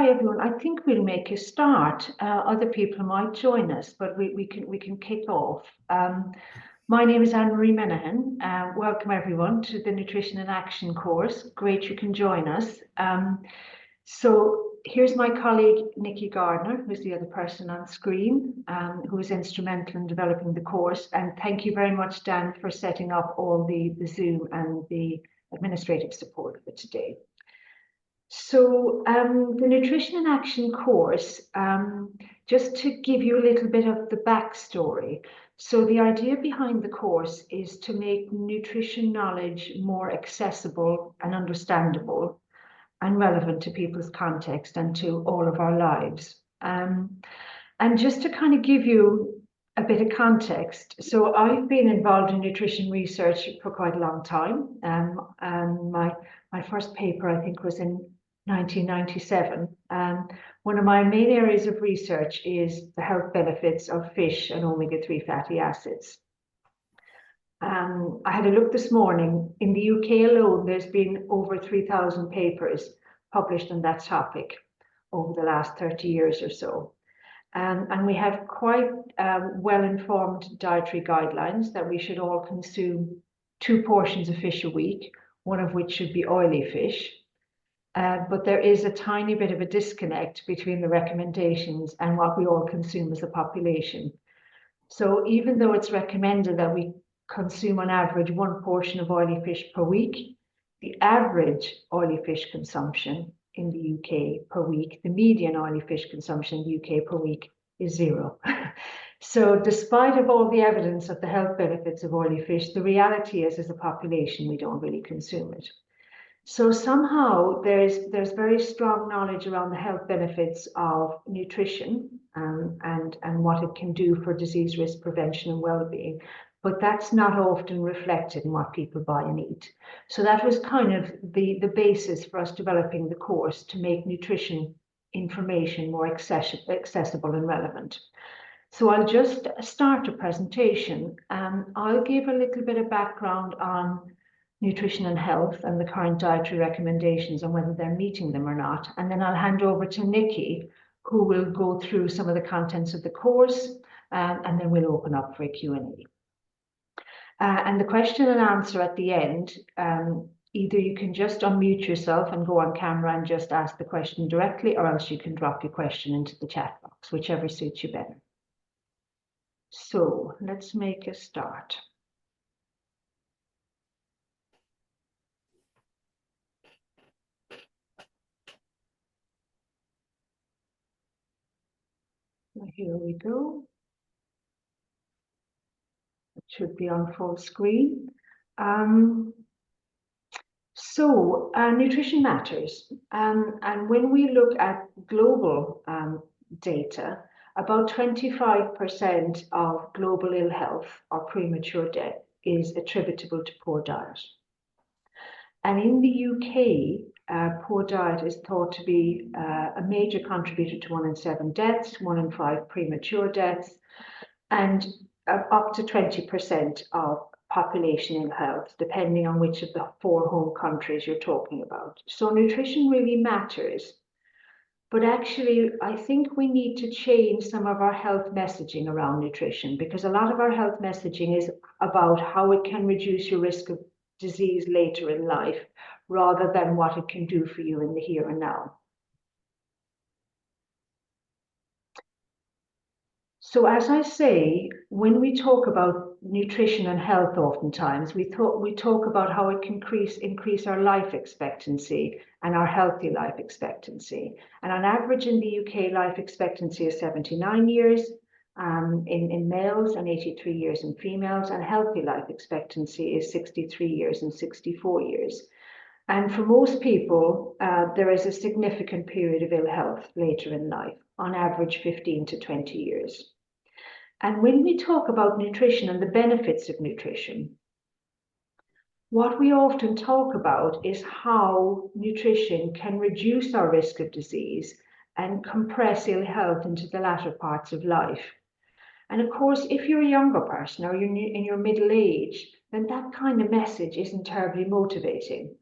hi everyone. I think we'll make a start. Other people might join us, but we can kick off. My name is Anne-Marie Menahan. Welcome everyone to the Nutrition in Action course. Great you can join us. So here's my colleague Nikki Gardner, who's the other person on screen, who was instrumental in developing the course. And thank you very much, Dan, for setting up all the Zoom and the administrative support for today. So the Nutrition in Action course, just to give you a little bit of the backstory. So the idea behind the course is to make nutrition knowledge more accessible and understandable and relevant to people's context and to all of our lives. And just to kind of give you a bit of context, so I've been involved in nutrition research for quite a long time. And my first paper, I think, was in 1997. One of my main areas of research is the health benefits of fish and omega-3 fatty acids. I had a look this morning. In the UK alone, there's been over 3,000 papers published on that topic over the last 30 years or so. And we have quite well-informed dietary guidelines that we should all consume 2 portions of fish a week, one of which should be oily fish. But there is a tiny bit of a disconnect between the recommendations and what we all consume as a population. So even though it's recommended that we consume on average 1 portion of oily fish per week, the average oily fish consumption in the UK per week, the median oily fish consumption in the UK per week is 0. So despite of all the evidence of the health benefits of oily fish, the reality is as a population, we don't really consume it. So somehow there's very strong knowledge around the health benefits of nutrition and what it can do for disease risk prevention and well-being, but that's not often reflected in what people buy and eat. So that was kind of the basis for us developing the course to make nutrition information more accessible and relevant. So I'll just start a presentation. I'll give a little bit of background on nutrition and health and the current dietary recommendations and whether they're meeting them or not. And then I'll hand over to Nikki, who will go through some of the contents of the course, and then we'll open up for a Q&A. And the question and answer at the end, either you can just unmute yourself and go on camera and just ask the question directly, or else you can drop your question into the chat box, whichever suits you better. So let's make a start. Here we go. It should be on full screen. Nutrition matters. And when we look at global data, about 25% of global ill health or premature death is attributable to poor diet. And in the UK, poor diet is thought to be a major contributor to 1 in 7 deaths, 1 in 5 premature deaths, and up to 20% of population ill health, depending on which of the 4 home countries you're talking about. So nutrition really matters. But actually, I think we need to change some of our health messaging around nutrition, because a lot of our health messaging is about how it can reduce your risk of disease later in life, rather than what it can do for you in the here and now. So as I say, when we talk about nutrition and health, oftentimes we talk about how it can increase our life expectancy and our healthy life expectancy. And on average in the UK, life expectancy is 79 years in males and 83 years in females, and healthy life expectancy is 63 years and 64 years. And for most people, there is a significant period of ill health later in life, on average 15 to 20 years. And when we talk about nutrition and the benefits of nutrition, what we often talk about is how nutrition can reduce our risk of disease and compress ill health into the latter parts of life. And of course, if you're a younger person or you're in your middle age, then that kind of message isn't terribly motivating.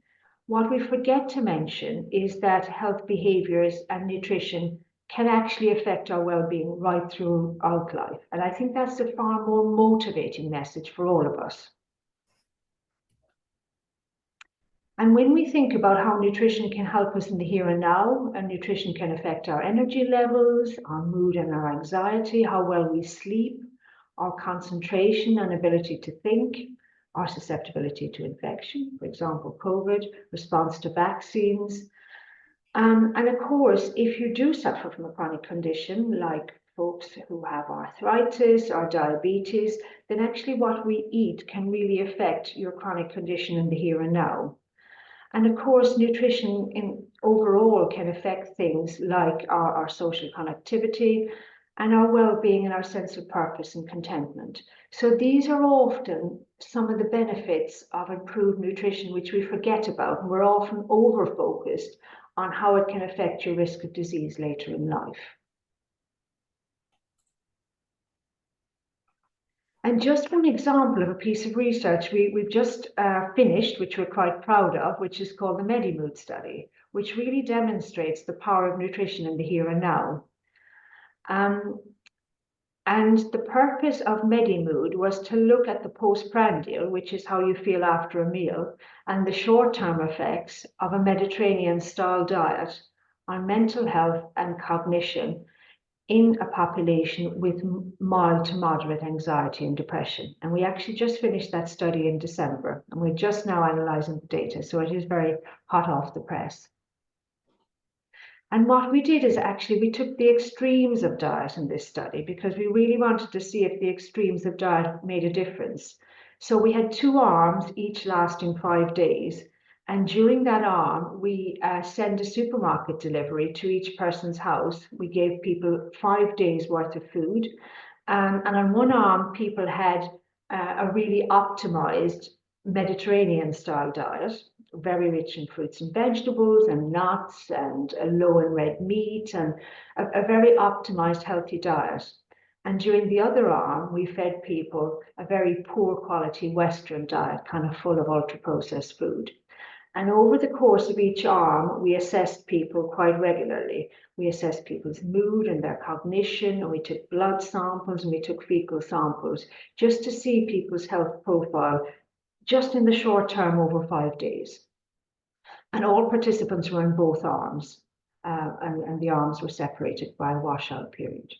What we forget to mention is that health behaviors and nutrition can actually affect our well-being right throughout life. And I think that's a far more motivating message for all of us. And when we think about how nutrition can help us in the here and now, and nutrition can affect our energy levels, our mood and our anxiety, how well we sleep, our concentration and ability to think, our susceptibility to infection, for example, COVID, response to vaccines. And of course, if you do suffer from a chronic condition, like folks who have arthritis or diabetes, then actually what we eat can really affect your chronic condition in the here and now. And of course, nutrition overall can affect things like our social connectivity and our well-being and our sense of purpose and contentment. So these are often some of the benefits of improved nutrition, which we forget about, and we're often over-focused on how it can affect your risk of disease later in life. And just one example of a piece of research we've just finished, which we're quite proud of, which is called the MediMood study, which really demonstrates the power of nutrition in the here and now. And the purpose of MediMood was to look at the postprandial, which is how you feel after a meal, and the short-term effects of a Mediterranean-style diet on mental health and cognition in a population with mild to moderate anxiety and depression. And we actually just finished that study in December, and we're just now analysing the data, so it is very hot off the press. And what we did is actually we took the extremes of diet in this study because we really wanted to see if the extremes of diet made a difference. So we had 2 arms, each lasting 5 days. And during that arm, we send a supermarket delivery to each person's house. We gave people 5 days worth of food. And on one arm, people had a really optimized Mediterranean style diet, very rich in fruits and vegetables and nuts and low in red meat and a very optimized healthy diet. And during the other arm, we fed people a very poor quality Western diet, kind of full of ultra processed food. And over the course of each arm, we assessed people quite regularly. We assessed people's mood and their cognition, and we took blood samples and we took fecal samples just to see people's health profile just in the short term over 5 days. And all participants were in both arms, and the arms were separated by a washout period.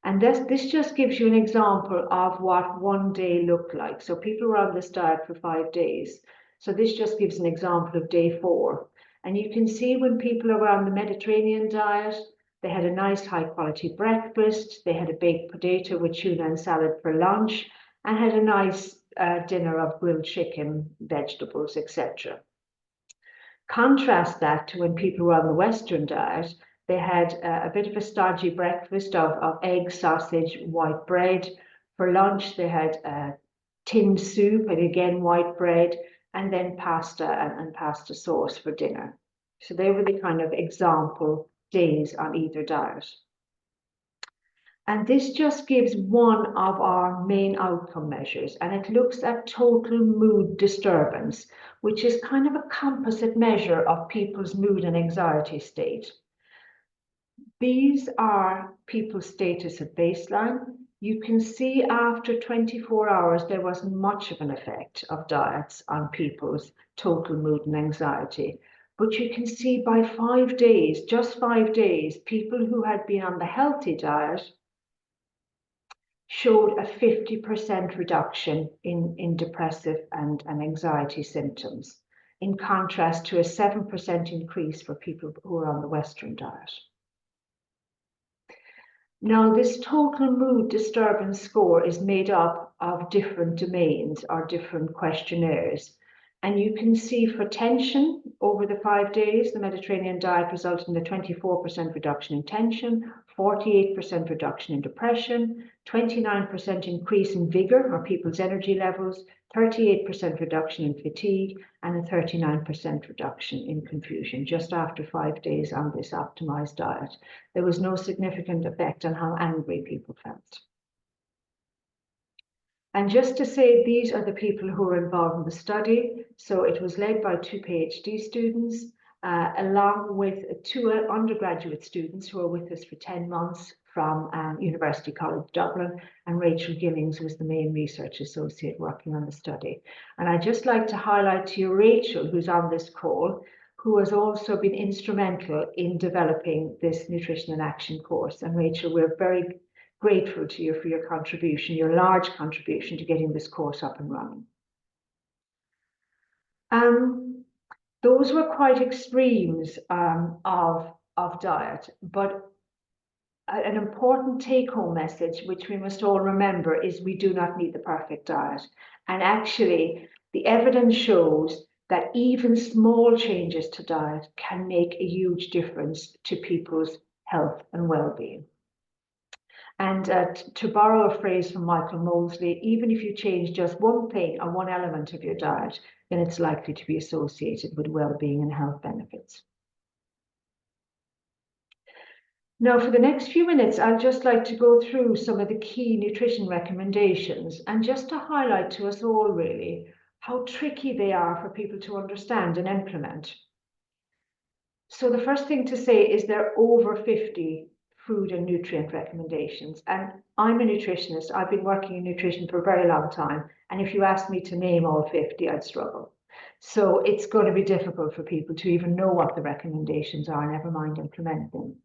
And this just gives you an example of what one day looked like. So people were on this diet for 5 days. So this just gives an example of day 4. And you can see when people are on the Mediterranean diet, they had a nice high quality breakfast, they had a baked potato with tuna and salad for lunch, and had a nice dinner of grilled chicken, vegetables, etc. Contrast that to when people were on the Western diet, they had a bit of a stodgy breakfast of egg, sausage, white bread. For lunch, they had tinned soup and again white bread, and then pasta and pasta sauce for dinner. So they were the kind of example days on either diet. And this just gives one of our main outcome measures, and it looks at total mood disturbance, which is kind of a composite measure of people's mood and anxiety state. These are people's status at baseline. You can see after 24 hours, there wasn't much of an effect of diets on people's total mood and anxiety. But you can see by 5 days, just 5 days, people who had been on the healthy diet showed a 50% reduction in depressive and anxiety symptoms, in contrast to a 7% increase for people who are on the Western diet. Now, this total mood disturbance score is made up of different domains or different questionnaires. And you can see for tension over the 5 days, the Mediterranean diet resulted in a 24% reduction in tension, 48% reduction in depression, 29% increase in vigor or people's energy levels, 38% reduction in fatigue, and a 39% reduction in confusion just after 5 days on this optimized diet. There was no significant effect on how angry people felt. And just to say, these are the people who were involved in the study. So it was led by 2 PhD students, along with 2 undergraduate students who were with us for 10 months from University College Dublin, and Rachel Gillings was the main research associate working on the study. And I'd just like to highlight to you Rachel, who's on this call, who has also been instrumental in developing this Nutrition in Action course. And Rachel, we're very grateful to you for your contribution, your large contribution to getting this course up and running. Those were quite extremes of diet, but an important take-home message, which we must all remember, is we do not need the perfect diet. And actually, the evidence shows that even small changes to diet can make a huge difference to people's health and well-being. And to borrow a phrase from Michael Mosley, even if you change just one thing or one element of your diet, then it's likely to be associated with well-being and health benefits. Now, for the next few minutes, I'd just like to go through some of the key nutrition recommendations, and just to highlight to us all really how tricky they are for people to understand and implement. So the first thing to say is there are over 50 food and nutrient recommendations. And I'm a nutritionist. I've been working in nutrition for a very long time. And if you asked me to name all 50, I'd struggle. So it's going to be difficult for people to even know what the recommendations are, never mind implement them.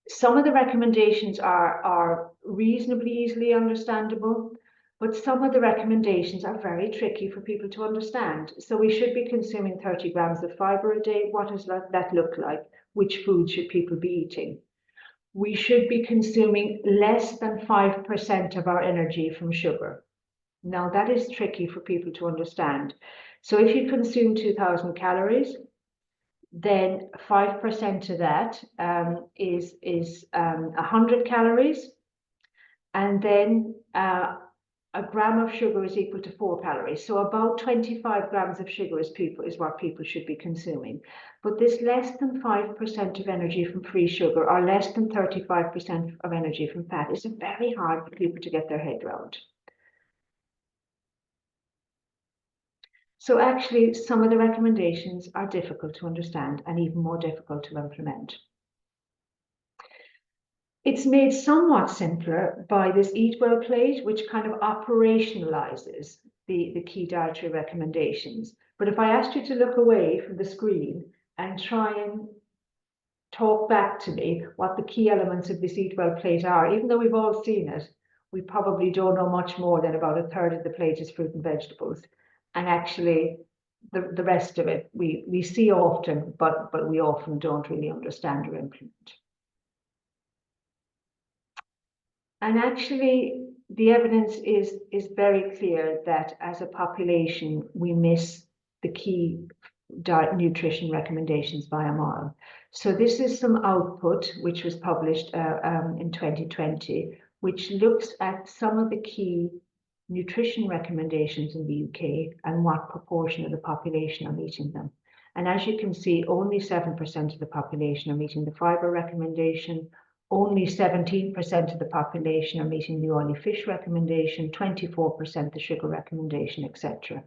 Some of the recommendations are reasonably easily understandable, but some of the recommendations are very tricky for people to understand. So we should be consuming 30 grams of fiber a day. What does that look like? Which food should people be eating? We should be consuming less than 5% of our energy from sugar. Now that is tricky for people to understand. So if you consume 2,000 calories, then 5% of that is 100 calories. And then a gram of sugar is equal to 4 calories. So about 25 grams of sugar is what people should be consuming. But this less than 5% of energy from free sugar, or less than 35% of energy from fat, is very hard for people to get their head around. So actually, some of the recommendations are difficult to understand and even more difficult to implement. It's made somewhat simpler by this Eat Well plate, which kind of operationalizes the key dietary recommendations. But if I asked you to look away from the screen and try and talk back to me what the key elements of this Eat Well plate are, even though we've all seen it, we probably don't know much more than about a third of the plate is fruit and vegetables. And actually, the rest of it we see often, but we often don't really understand or implement. And actually, the evidence is very clear that as a population, we miss the key diet nutrition recommendations by a mile. So this is some output which was published in 2020, which looks at some of the key nutrition recommendations in the UK and what proportion of the population are meeting them. And as you can see, only 7% of the population are meeting the fiber recommendation, only 17% of the population are meeting the oily fish recommendation, 24% the sugar recommendation, etc.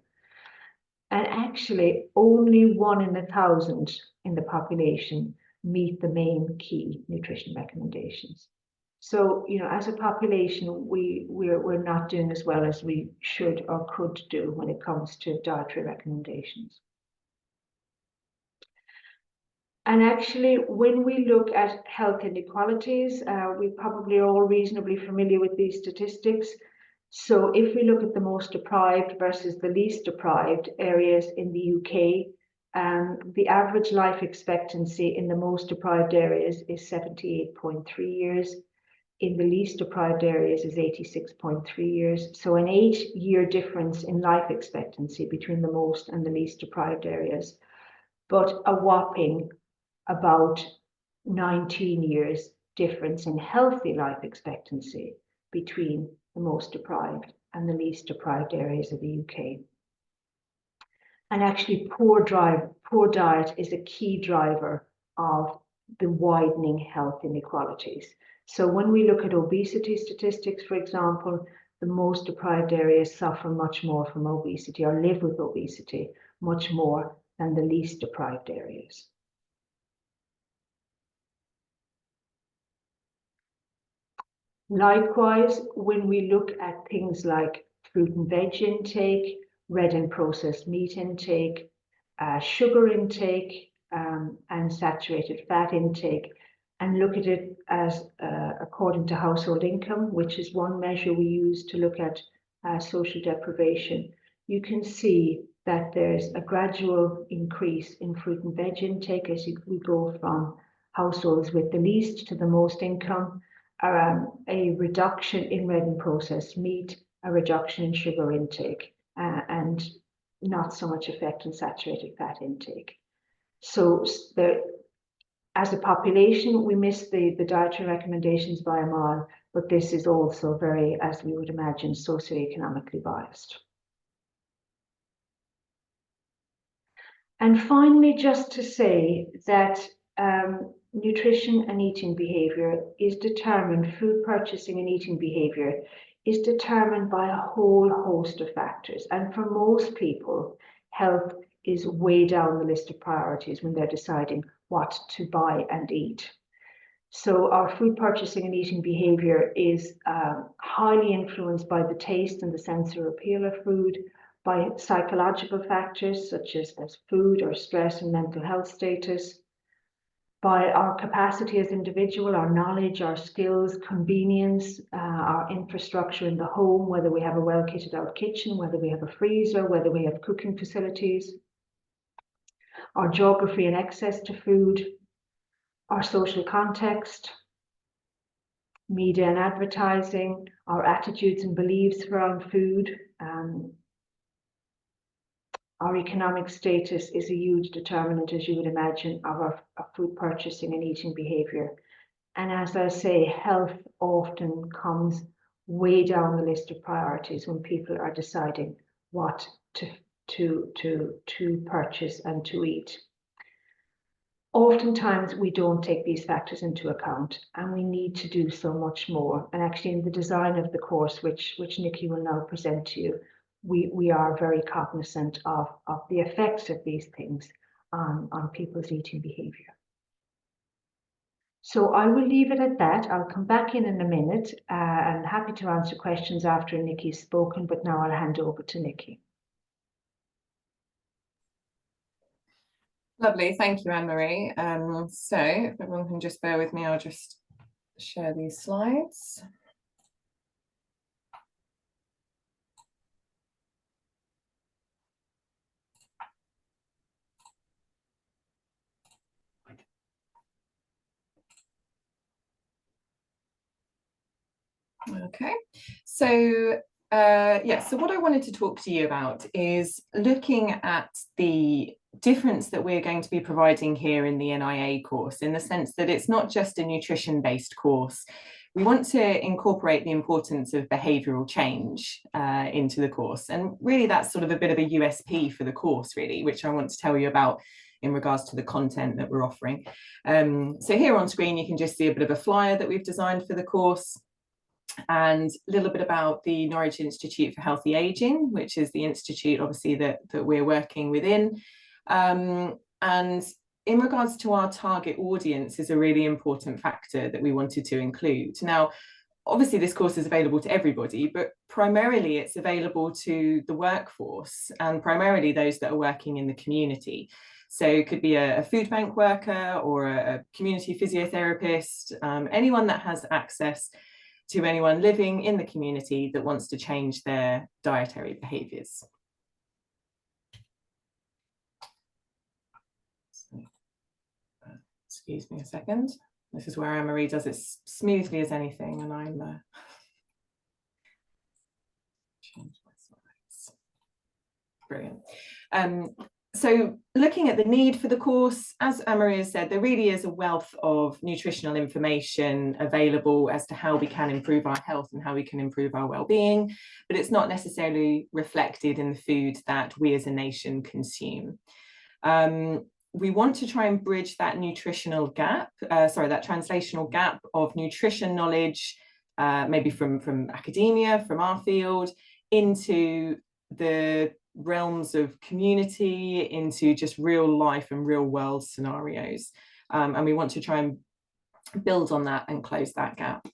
And actually, only 1 in 1,000 in the population meet the main key nutrition recommendations. So, you know, as a population, we're not doing as well as we should or could do when it comes to dietary recommendations. And actually, when we look at health inequalities, we probably are all reasonably familiar with these statistics. So if we look at the most deprived versus the least deprived areas in the UK, the average life expectancy in the most deprived areas is 78.3 years. In the least deprived areas is 86.3 years. So an 8-year difference in life expectancy between the most and the least deprived areas, but a whopping about 19 years difference in healthy life expectancy between the most deprived and the least deprived areas of the UK. And actually, poor diet is a key driver of the widening health inequalities. So when we look at obesity statistics, for example, the most deprived areas suffer much more from obesity or live with obesity much more than the least deprived areas. Likewise, when we look at things like fruit and veg intake, red and processed meat intake, sugar intake, and saturated fat intake, and look at it as according to household income, which is one measure we use to look at social deprivation, you can see that there's a gradual increase in fruit and veg intake as we go from households with the least to the most income, a reduction in red and processed meat, a reduction in sugar intake, and not so much effect on saturated fat intake. So there, as a population, we miss the dietary recommendations by a mile, but this is also very, as we would imagine, socioeconomically biased. And finally, just to say that nutrition and eating behavior is determined, food purchasing and eating behavior is determined by a whole host of factors. And for most people, health is way down the list of priorities when they're deciding what to buy and eat. So our food purchasing and eating behavior is highly influenced by the taste and the sensory appeal of food, by psychological factors such as food or stress and mental health status, by our capacity as individual, our knowledge, our skills, convenience, our infrastructure in the home, whether we have a well-kitted out kitchen, whether we have a freezer, whether we have cooking facilities, our geography and access to food, our social context, media and advertising, our attitudes and beliefs around food. Our economic status is a huge determinant, as you would imagine, of our food purchasing and eating behavior. And as I say, health often comes way down the list of priorities when people are deciding what to purchase and to eat. Oftentimes we don't take these factors into account, and we need to do so much more. And actually in the design of the course, which Nikki will now present to you, we are very cognizant of the effects of these things on people's eating behavior. So I will leave it at that. I'll come back in a minute and happy to answer questions after Nikki's spoken, but now I'll hand over to Nikki. Lovely, thank you, Anne-Marie. So if everyone can just bear with me, I'll just share these slides. Okay, so so what I wanted to talk to you about is looking at the difference that we're going to be providing here in the NIA course, in the sense that it's not just a nutrition-based course. We want to incorporate the importance of behavioural change into the course, and really that's sort of a bit of a USP for the course, really, which I want to tell you about in regards to the content that we're offering. So here on screen you can just see a bit of a flyer that we've designed for the course, and a little bit about the Norwich Institute for Healthy Aging, which is the institute obviously that we're working within. And in regards to our target audience is a really important factor that we wanted to include. Now, obviously this course is available to everybody, but primarily it's available to the workforce, and primarily those that are working in the community. So it could be a food bank worker or a community physiotherapist, anyone that has access to anyone living in the community that wants to change their dietary behaviours. So, excuse me a second. This is where Anne-Marie does it smoothly as anything, and I'm change my slides. Brilliant. So looking at the need for the course, as Anne-Marie has said, there really is a wealth of nutritional information available as to how we can improve our health and how we can improve our well-being, but it's not necessarily reflected in the food that we as a nation consume. we want to try and bridge that nutritional gap, that translational gap of nutrition knowledge, maybe from academia, from our field, into the realms of community, into just real life and real world scenarios. And we want to try and build on that and close that gap.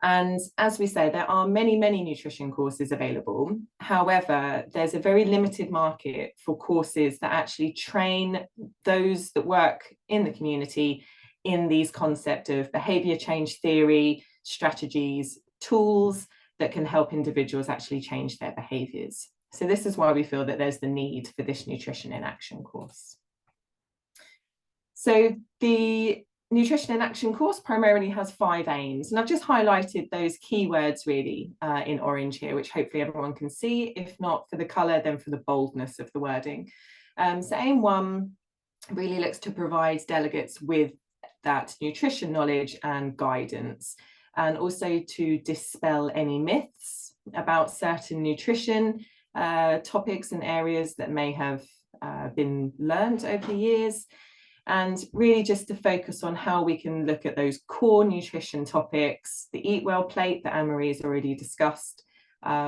And as we say, there are many, many nutrition courses available. However, there's a very limited market for courses that actually train those that work in the community in these concepts of behaviour change theory, strategies, tools that can help individuals actually change their behaviours. So this is why we feel that there's the need for this Nutrition in Action course. So the Nutrition in Action course primarily has 5 aims, and I've just highlighted those keywords really in orange here, which hopefully everyone can see. If not for the colour, then for the boldness of the wording. So aim 1 really looks to provide delegates with that nutrition knowledge and guidance, and also to dispel any myths about certain nutrition topics and areas that may have been learned over the years. And really just to focus on how we can look at those core nutrition topics, the Eat Well plate that Anne-Marie has already discussed,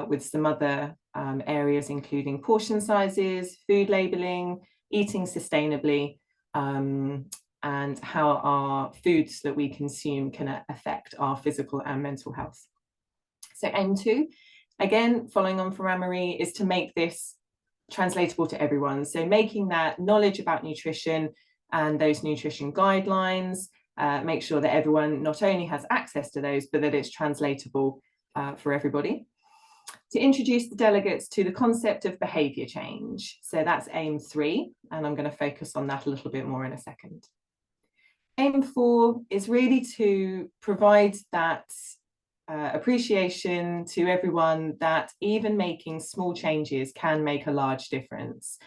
with some other areas including portion sizes, food labelling, eating sustainably, and how our foods that we consume can affect our physical and mental health. So aim 2, again, following on from Anne-Marie, is to make this translatable to everyone. So making that knowledge about nutrition and those nutrition guidelines, make sure that everyone not only has access to those, but that it's translatable for everybody. To introduce the delegates to the concept of behaviour change. So that's aim 3, and I'm going to focus on that a little bit more in a second. Aim 4 is really to provide that appreciation to everyone that even making small changes can make a large difference.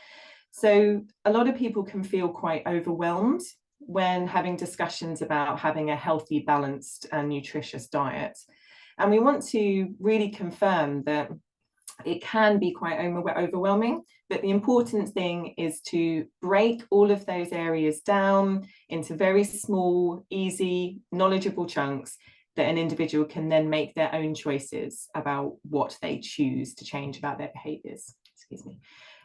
So a lot of people can feel quite overwhelmed when having discussions about having a healthy, balanced and nutritious diet. And we want to really confirm that it can be quite overwhelming, but the important thing is to break all of those areas down into very small, easy, knowledgeable chunks that an individual can then make their own choices about what they choose to change about their behaviours. Excuse me.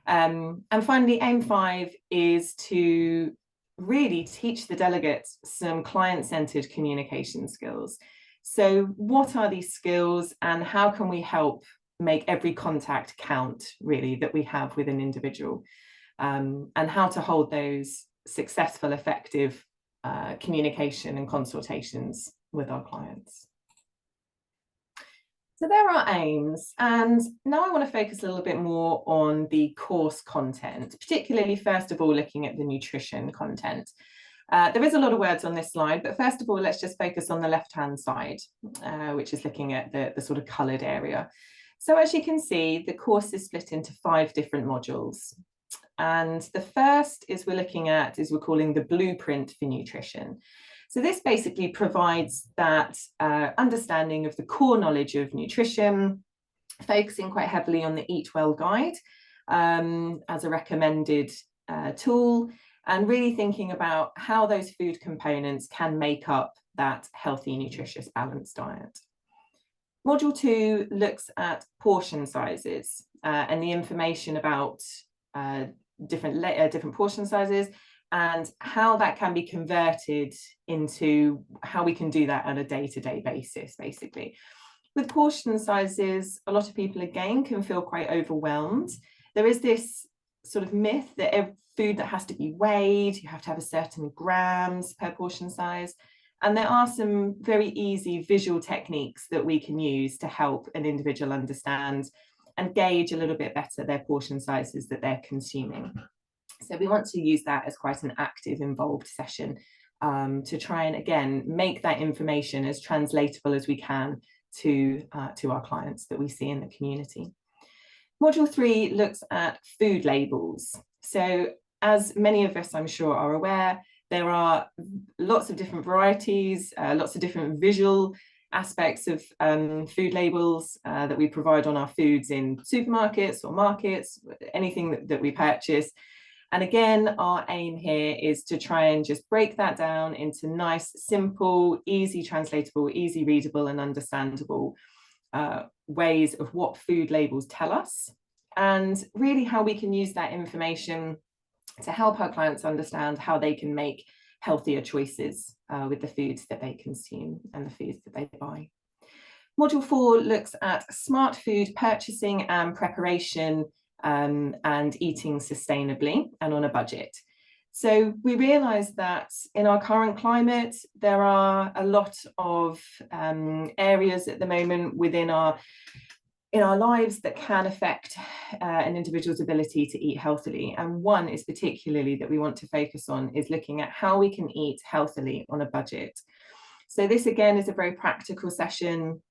And finally, aim 5 is to really teach the delegates some client-centered communication skills. So what are these skills and how can we help make every contact count really that we have with an individual, and how to hold those successful, effective communication and consultations with our clients. So there are aims, and now I want to focus a little bit more on the course content, particularly first of all looking at the nutrition content. There is a lot of words on this slide, but first of all let's just focus on the left-hand side, which is looking at the sort of coloured area. So as you can see, the course is split into 5 different modules, and the first we're calling the blueprint for nutrition. So this basically provides that understanding of the core knowledge of nutrition, focusing quite heavily on the Eat Well guide as a recommended tool, and really thinking about how those food components can make up that healthy, nutritious, balanced diet. Module 2 looks at portion sizes and the information about different portion sizes, and how that can be converted into how we can do that on a day-to-day basis, basically. With portion sizes, a lot of people, again, can feel quite overwhelmed. There is this sort of myth that every food that has to be weighed, you have to have a certain grams per portion size. And there are some very easy visual techniques that we can use to help an individual understand and gauge a little bit better their portion sizes that they're consuming. So we want to use that as quite an active, involved session to try and, again, make that information as translatable as we can to our clients that we see in the community. Module 3 looks at food labels. So as many of us, I'm sure, are aware, there are lots of different varieties, lots of different visual aspects of food labels that we provide on our foods in supermarkets or markets, anything that we purchase. And again, our aim here is to try and just break that down into nice, simple, easy translatable, easy readable and understandable ways of what food labels tell us, and really how we can use that information to help our clients understand how they can make healthier choices with the foods that they consume and the foods that they buy. Module 4 looks at smart food purchasing and preparation and eating sustainably and on a budget. So we realise that in our current climate, there are a lot of areas at the moment in our lives that can affect an individual's ability to eat healthily. And one is particularly that we want to focus on is looking at how we can eat healthily on a budget. So this again is a very practical session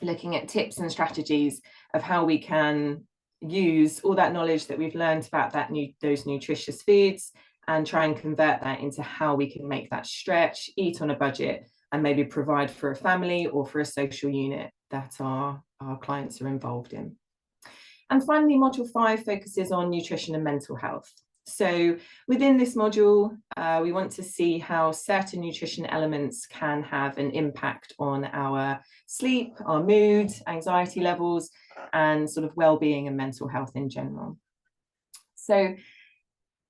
looking at tips and strategies of how we can use all that knowledge that we've learned about those nutritious foods and try and convert that into how we can make that stretch, eat on a budget, and maybe provide for a family or for a social unit that our clients are involved in. And finally, module 5 focuses on nutrition and mental health. So within this module, we want to see how certain nutrition elements can have an impact on our sleep, our mood, anxiety levels, and sort of well-being and mental health in general. So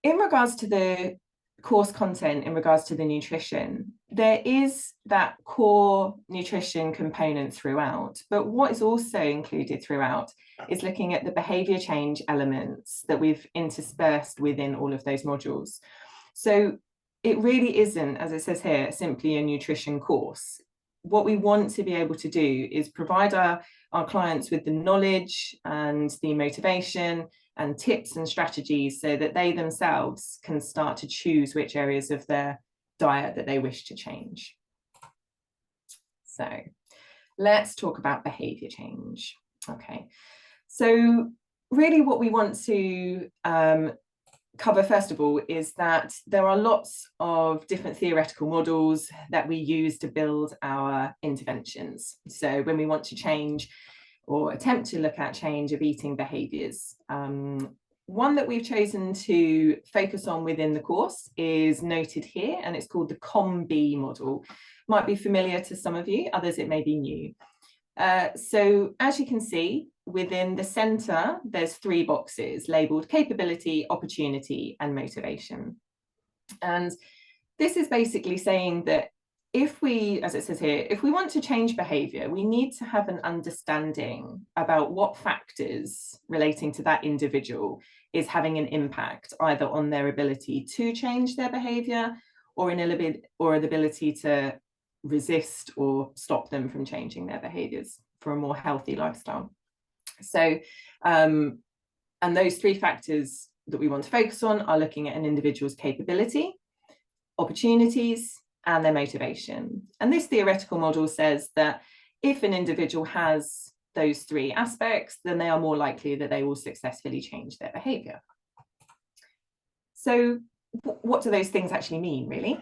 in regards to the course content, in regards to the nutrition, there is that core nutrition component throughout, but what is also included throughout is looking at the behavior change elements that we've interspersed within all of those modules. So it really isn't, as it says here, simply a nutrition course. What we want to be able to do is provide our clients with the knowledge and the motivation and tips and strategies so that they themselves can start to choose which areas of their diet that they wish to change. So let's talk about behavior change. Okay, so really what we want to cover first of all is that there are lots of different theoretical models that we use to build our interventions. So when we want to change or attempt to look at change of eating behaviours. One that we've chosen to focus on within the course is noted here, and it's called the COM-B model. Might be familiar to some of you, others it may be new. So as you can see, within the centre, there's 3 boxes labelled capability, opportunity, and motivation. And this is basically saying that if we, as it says here, if we want to change behaviour, we need to have an understanding about what factors relating to that individual is having an impact either on their ability to change their behaviour or an ability to resist or stop them from changing their behaviours for a more healthy lifestyle. So, and those 3 factors that we want to focus on are looking at an individual's capability, opportunities, and their motivation. And this theoretical model says that if an individual has those 3 aspects, then they are more likely that they will successfully change their behaviour. So what do those things actually mean, really?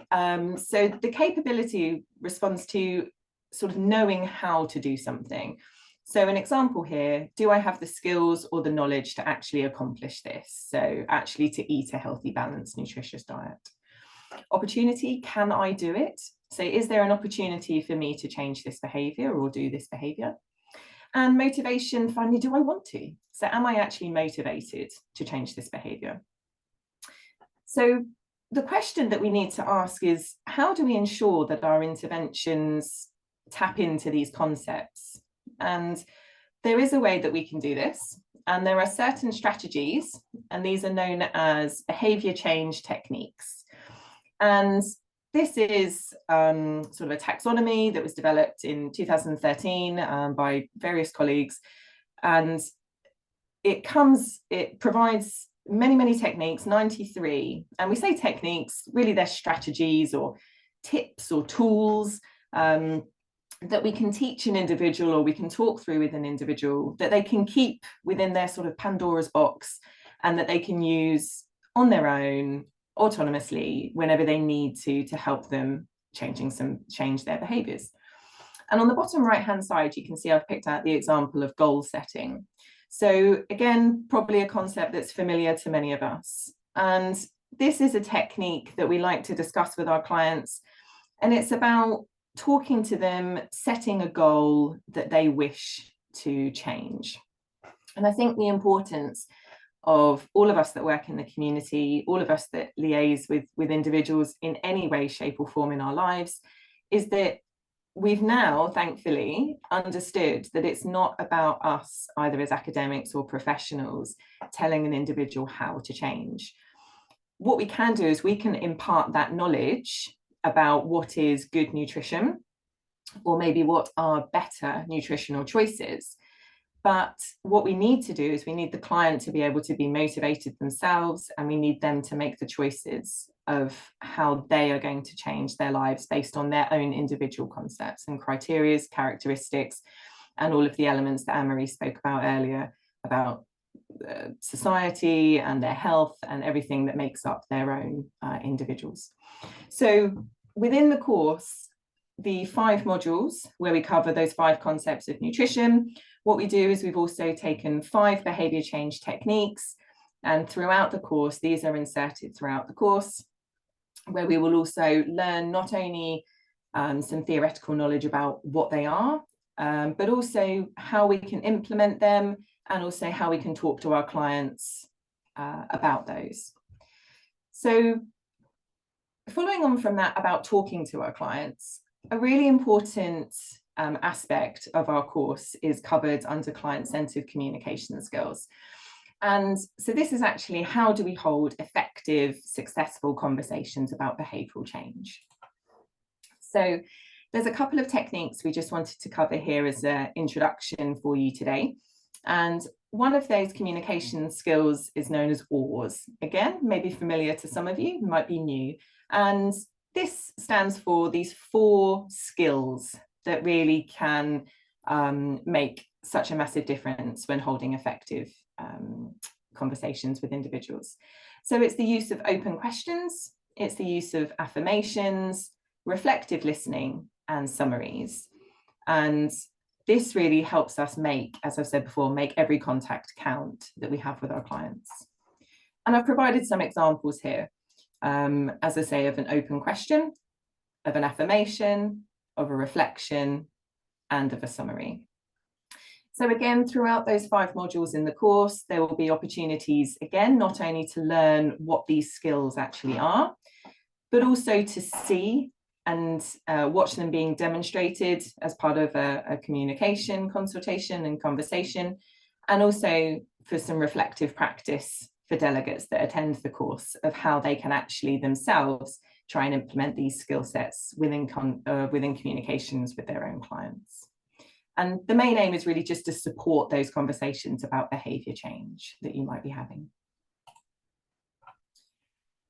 So the capability responds to sort of knowing how to do something. So an example here, do I have the skills or the knowledge to actually accomplish this? So actually to eat a healthy, balanced, nutritious diet. Opportunity, can I do it? So is there an opportunity for me to change this behaviour or do this behaviour? And motivation, finally, do I want to? So am I actually motivated to change this behaviour? So the question that we need to ask is, how do we ensure that our interventions tap into these concepts? And there is a way that we can do this. And there are certain strategies, and these are known as behaviour change techniques. And this is sort of a taxonomy that was developed in 2013 by various colleagues. And it provides many techniques, 93. And we say techniques, really they're strategies or tips or tools that we can teach an individual or we can talk through with an individual that they can keep within their sort of Pandora's box and that they can use on their own autonomously whenever they need to help them change their behaviours. And on the bottom right hand side, you can see I've picked out the example of goal setting. So again, probably a concept that's familiar to many of us. And this is a technique that we like to discuss with our clients. And it's about talking to them, setting a goal that they wish to change. And I think the importance of all of us that work in the community, all of us that liaise with individuals in any way, shape, or form in our lives, is that we've now, thankfully, understood that it's not about us, either as academics or professionals, telling an individual how to change. What we can do is we can impart that knowledge about what is good nutrition, or maybe what are better nutritional choices. But what we need to do is we need the client to be able to be motivated themselves, and we need them to make the choices of how they are going to change their lives based on their own individual concepts and criteria, characteristics, and all of the elements that Anne-Marie spoke about earlier about society and their health and everything that makes up their own individuals. So within the course, the 5 modules where we cover those 5 concepts of nutrition, what we do is we've also taken 5 behavior change techniques, and throughout the course, these are inserted throughout the course, where we will also learn not only some theoretical knowledge about what they are, but also how we can implement them, and also how we can talk to our clients about those. So following on from that about talking to our clients, a really important aspect of our course is covered under client-centered communication skills. And so this is actually, how do we hold effective, successful conversations about behavioural change? So there's a couple of techniques we just wanted to cover here as an introduction for you today. And one of those communication skills is known as OARS. Again, maybe familiar to some of you, might be new. And this stands for these 4 skills that really can make such a massive difference when holding effective conversations with individuals. So it's the use of open questions, it's the use of affirmations, reflective listening, and summaries. And this really helps us make, as I've said before, make every contact count that we have with our clients. And I've provided some examples here, as I say, of an open question, of an affirmation, of a reflection, and of a summary. So again, throughout those 5 modules in the course, there will be opportunities, again, not only to learn what these skills actually are, but also to see and watch them being demonstrated as part of a communication, consultation, and conversation, and also for some reflective practice for delegates that attend the course of how they can actually themselves try and implement these skill sets within communications with their own clients. And the main aim is really just to support those conversations about behaviour change that you might be having.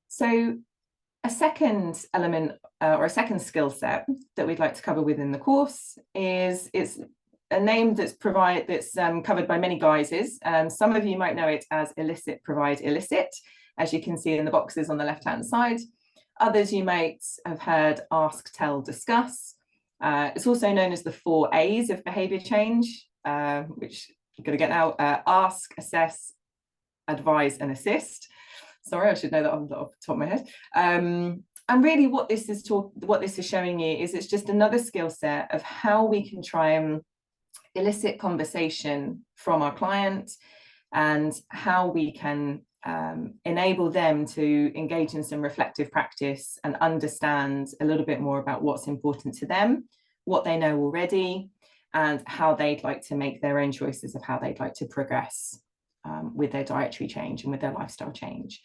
So a second element or a second skill set that we'd like to cover within the course is, it's a name that's covered by many guises. Some of you might know it as elicit, provide, elicit, as you can see in the boxes on the left-hand side. Others you might have heard ask, tell, discuss. It's also known as the 4 A's of behaviour change, which I'm going to get now: ask, assess, advise, and assist. Sorry, I should know that off the top of my head. And really what this is showing you is it's just another skill set of how we can try and elicit conversation from our client, and how we can enable them to engage in some reflective practice and understand a little bit more about what's important to them, what they know already, and how they'd like to make their own choices of how they'd like to progress with their dietary change and with their lifestyle change.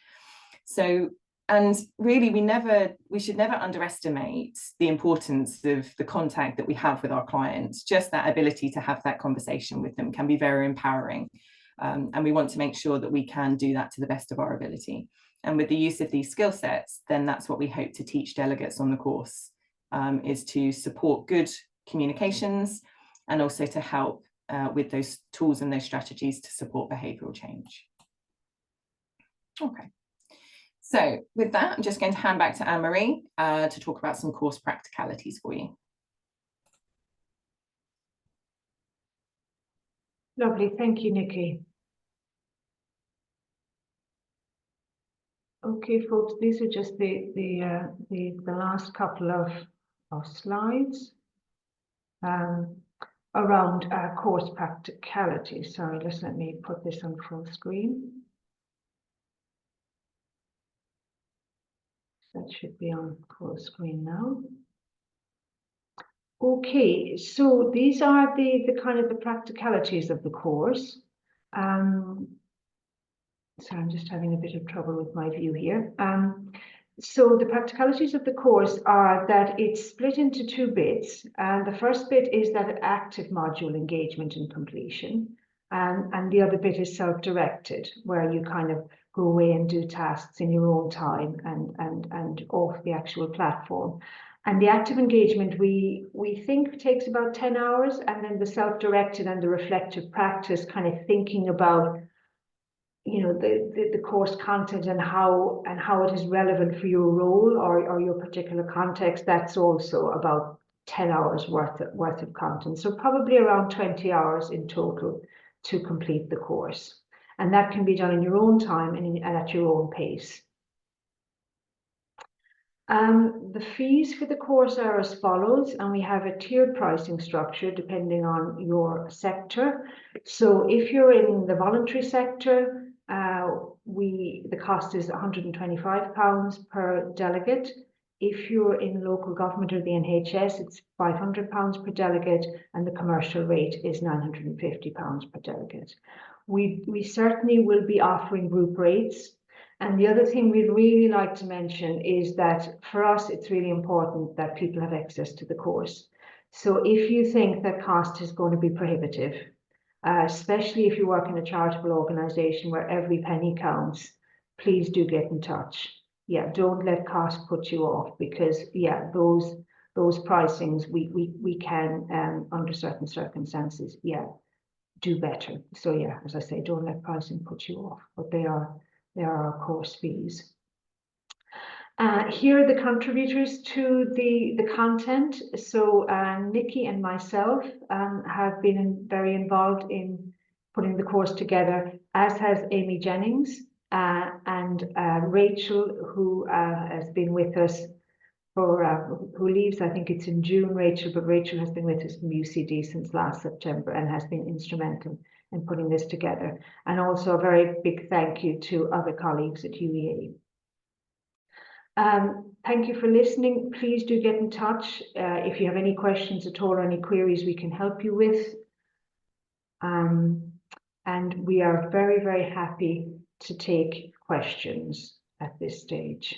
So, and really we should never underestimate the importance of the contact that we have with our clients. Just that ability to have that conversation with them can be very empowering. And we want to make sure that we can do that to the best of our ability. And with the use of these skill sets, then that's what we hope to teach delegates on the course, is to support good communications, and also to help with those tools and those strategies to support behavioural change. Okay. So with that, I'm just going to hand back to Anne-Marie to talk about some course practicalities for you. Lovely, thank you, Nikki. Okay, folks, these are just the last couple of slides around course practicality. Sorry, just let me put this on full screen. That should be on full screen now. Okay, so these are the kind of the practicalities of the course. So I'm just having a bit of trouble with my view here. So the practicalities of the course are that it's split into two bits. And the first bit is that active module engagement and completion. And the other bit is self-directed, where you kind of go away and do tasks in your own time and off the actual platform. And the active engagement, we think takes about 10 hours, and then the self-directed and the reflective practice, kind of thinking about the course content and how it is relevant for your role or your particular context. That's also about 10 hours worth of content. So probably around 20 hours in total to complete the course. And that can be done in your own time and at your own pace. The fees for the course are as follows, and we have a tiered pricing structure depending on your sector. So if you're in the voluntary sector, the cost is £125 per delegate. If you're in local government or the NHS, it's £500 per delegate, and the commercial rate is £950 per delegate. We certainly will be offering group rates. And the other thing we'd really like to mention is that for us, it's really important that people have access to the course. So if you think that cost is going to be prohibitive, especially if you work in a charitable organisation where every penny counts, please do get in touch. Yeah, don't let cost put you off, because yeah, those pricings we can under certain circumstances, yeah, do better. So yeah, as I say, don't let pricing put you off, but they are our course fees. Here are the contributors to the content. So Nikki and myself have been very involved in putting the course together, as has Amy Jennings and Rachel, who has been with us for, who leaves, I think it's in June, Rachel, but Rachel has been with us from UCD since last September and has been instrumental in putting this together. And also a very big thank you to other colleagues at UEA. Thank you for listening. Please do get in touch if you have any questions at all or any queries we can help you with. And we are very, very happy to take questions at this stage.